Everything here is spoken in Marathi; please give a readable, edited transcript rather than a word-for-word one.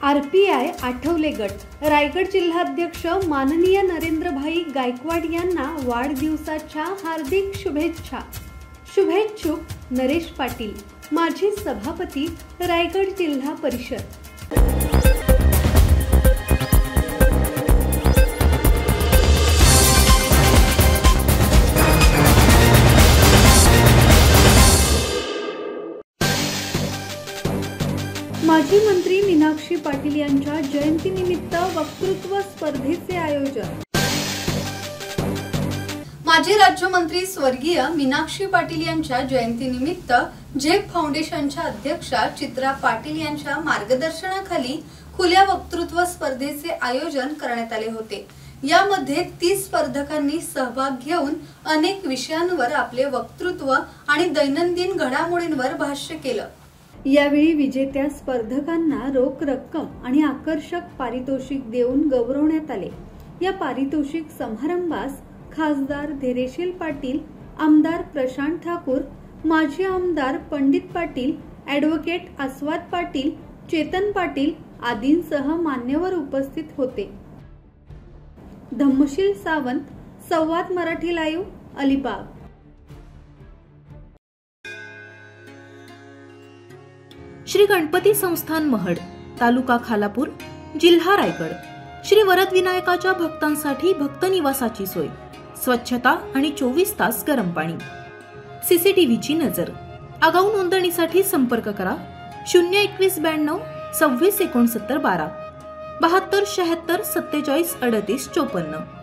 आरपीआय आठवले गट रायगड जिल्हाध्यक्ष माननीय नरेंद्रभाई गायकवाड यांना वाढदिवसाच्या हार्दिक शुभेच्छा। शुभेच्छुक नरेश पाटील, माजी सभापती रायगड जिल्हा परिषद। माजी मंत्री मीनाक्षी पाटील यांच्या जयंतीनिमित्त वक्तृत्व स्पर्धेचे आयोजन। माजी राज्यमंत्री स्वर्गीय मीनाक्षी पाटील यांच्या जयंतीनिमित्त झेप फाउंडेशनच्या अध्यक्षा चित्रा पाटील यांच्या मार्गदर्शनाखाली खुल्या वक्तृत्व स्पर्धेचे आयोजन करण्यात आले होते। यामध्ये 30 स्पर्धकांनी सहभाग घेऊन अनेक विषयांवर आपले वक्तृत्व आणि दैनंदिन घडामोडींवर भाष्य केलं। यावेळी विजेत्या स्पर्धकांना रोख रक्कम आणि आकर्षक पारितोषिक देऊन गौरवण्यात आले। या पारितोषिक समारंभास खासदार धैर्यशील पाटील, आमदार प्रशांत ठाकूर, माजी आमदार पंडित पाटील, ॲडव्होकेट आस्वाद पाटील, चेतन पाटील आदींसह मान्यवर उपस्थित होते। धम्मशील सावंत, संवाद मराठी लाईव्ह, अलिबाग। श्री गणपती संस्थान महड, तालुका खालापूर, जिल्हा रायगड। श्री वरद विनायकाच्या भक्तांसाठी भक्त निवासाची सोय, स्वच्छता आणि 24 तास गरम पाणी, सीसीटीव्हीची नजर। आगाऊ नोंदणीसाठी संपर्क करा 02192 26 69 12 72 76 47 38 54।